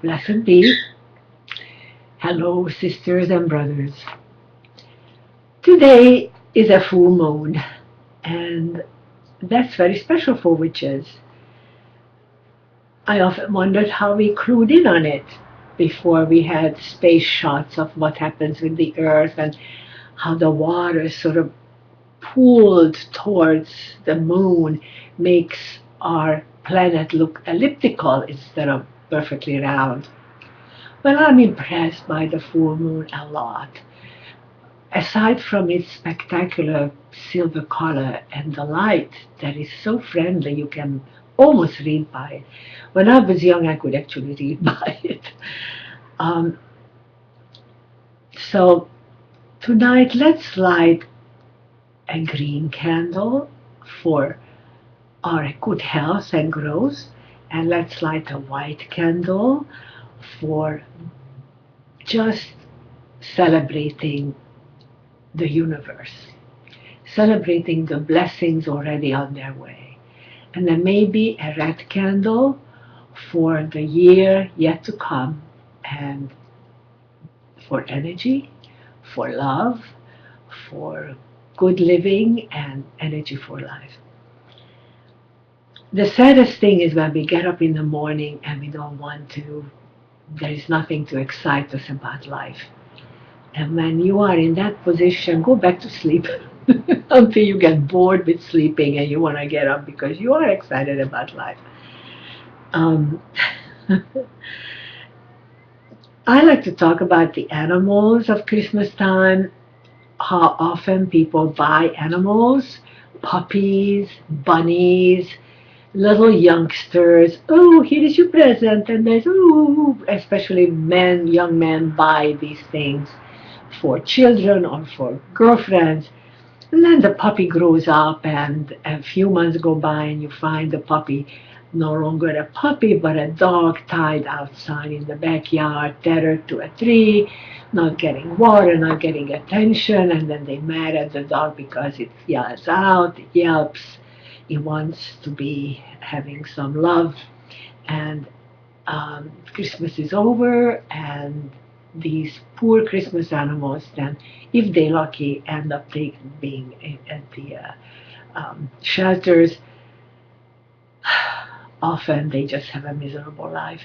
Blessed be. Hello, sisters and brothers. Today is a full moon, and that's very special for witches. I often wondered how we clued in on it before we had space shots of what happens with the earth and how the water sort of pulled towards the moon makes our planet look elliptical instead of perfectly round. Well, I'm impressed by the full moon a lot. Aside from its spectacular silver color and the light that is so friendly you can almost read by it. When I was young, I could actually read by it. Um, so tonight, let's light a green candle for our good health and growth, and let's light a white candle for just celebrating the universe, celebrating the blessings already on their way. And then maybe a red candle for the year yet to come, and for energy, for love, for good living, and energy for life. The saddest thing is when we get up in the morning and we don't want to, there is nothing to excite us about life. And when you are in that position, go back to sleep until you get bored with sleeping and you want to get up because you are excited about life. Um, I like to talk about the animals of Christmas time, how often people buy animals, puppies, bunnies, little youngsters. Oh, here is your present. And there's, oh, especially men, young men buy these things for children or for girlfriends. And then the puppy grows up, and a few months go by, and you find the puppy no longer a puppy, but a dog tied outside in the backyard, tethered to a tree, not getting water, not getting attention, and then they mad at the dog because it yells out, it yelps, it wants to be having some love, and Christmas is over, and these poor Christmas animals then, if they're lucky, end up being at the shelters. Often they just have a miserable life.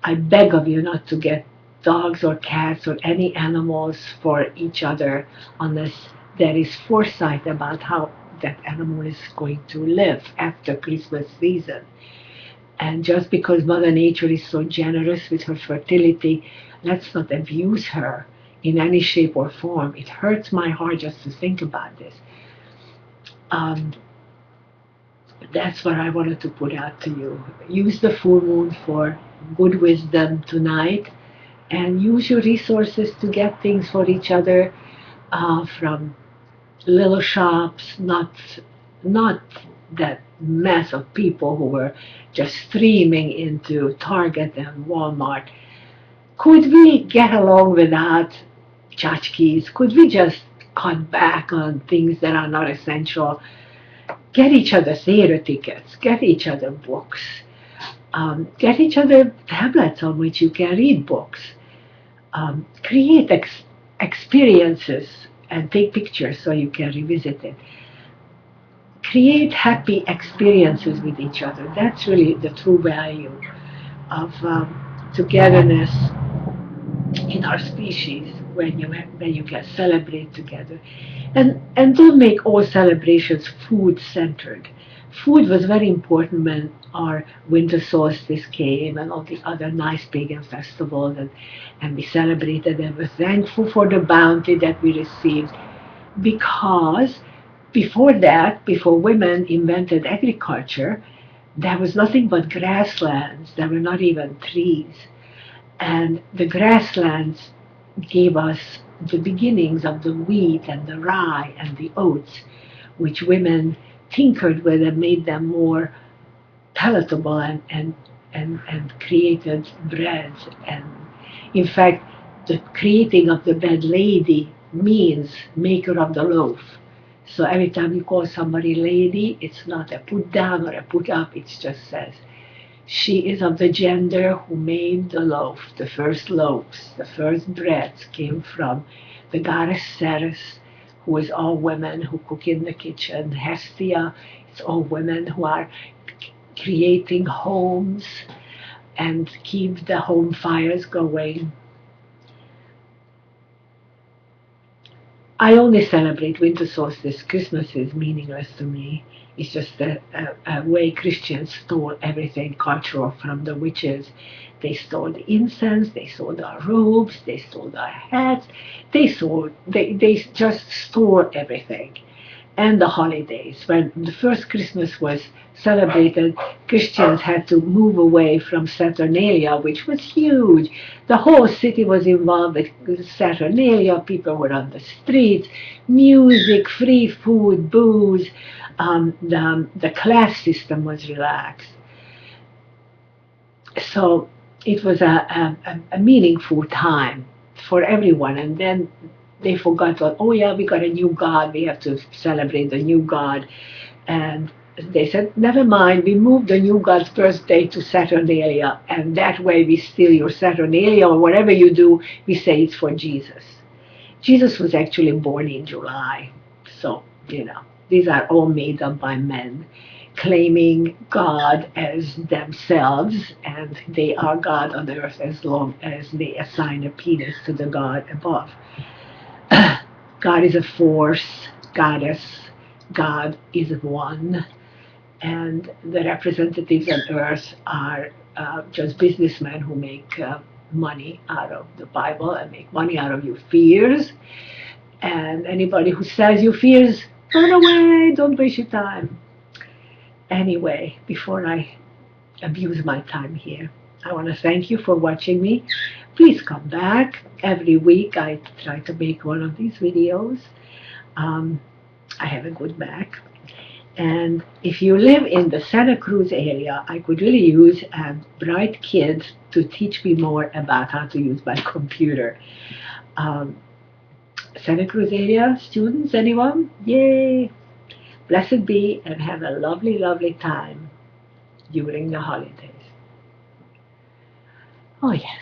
I beg of you not to get dogs or cats or any animals for each other unless there is foresight about how that animal is going to live after Christmas season. And just because Mother Nature is so generous with her fertility, let's not abuse her in any shape or form. It hurts my heart just to think about this. Um, that's what I wanted to put out to you. Use the full moon for good wisdom tonight, and use your resources to get things for each other from little shops, not that mass of people who were just streaming into Target and Walmart. Could we get along without tchotchkes? Could we just cut back on things that are not essential? Get each other theater tickets, get each other books, get each other tablets on which you can read books, create experiences and take pictures so you can revisit it. Create happy experiences with each other. That's really the true value of togetherness in our species when you can celebrate together. And don't make all celebrations food centered. Food was very important when our winter solstice came and all the other nice pagan festivals, and we celebrated and were thankful for the bounty that we received, because before that, before women invented agriculture, there was nothing but grasslands. There were not even trees. And the grasslands gave us the beginnings of the wheat and the rye and the oats, which women tinkered with and made them more palatable and created breads. And in fact, the creating of the bread lady means maker of the loaf. So every time you call somebody lady, it's not a put down or a put up, it just says She is of the gender who made the loaf. The first loaves, the first breads came from the goddess Ceres, who is all women who cook in the kitchen. Hestia, it's all women who are creating homes and keep the home fires going. I only celebrate winter solstice. Christmas is meaningless to me. It's just a way Christians stole everything cultural from the witches. They stole the incense, they stole our robes, they stole our hats, they just stole everything. And the holidays. When the first Christmas was celebrated, Christians had to move away from Saturnalia, which was huge. The whole city was involved with Saturnalia. People were on the streets, music, free food, booze. The class system was relaxed. So it was a meaningful time for everyone. And then they forgot, well, oh yeah, we got a new god, we have to celebrate the new god. And they said, never mind, we moved the new god's birthday to Saturnalia, and that way we steal your Saturnalia, or whatever you do, we say it's for Jesus. Jesus was actually born in July. So, these are all made up by men claiming God as themselves, and they are God on earth as long as they assign a penis to the God above. God is a force, goddess, God is one, and the representatives on earth are just businessmen who make money out of the Bible and make money out of your fears. And anybody who sells you fears, run away, don't waste your time. Anyway, before I abuse my time here, I want to thank you for watching me. Please come back. Every week I try to make one of these videos. I have a good back. And if you live in the Santa Cruz area, I could really use a bright kid to teach me more about how to use my computer. Santa Cruz area students, anyone? Yay! Blessed be and have a lovely, lovely time during the holidays. Oh yes.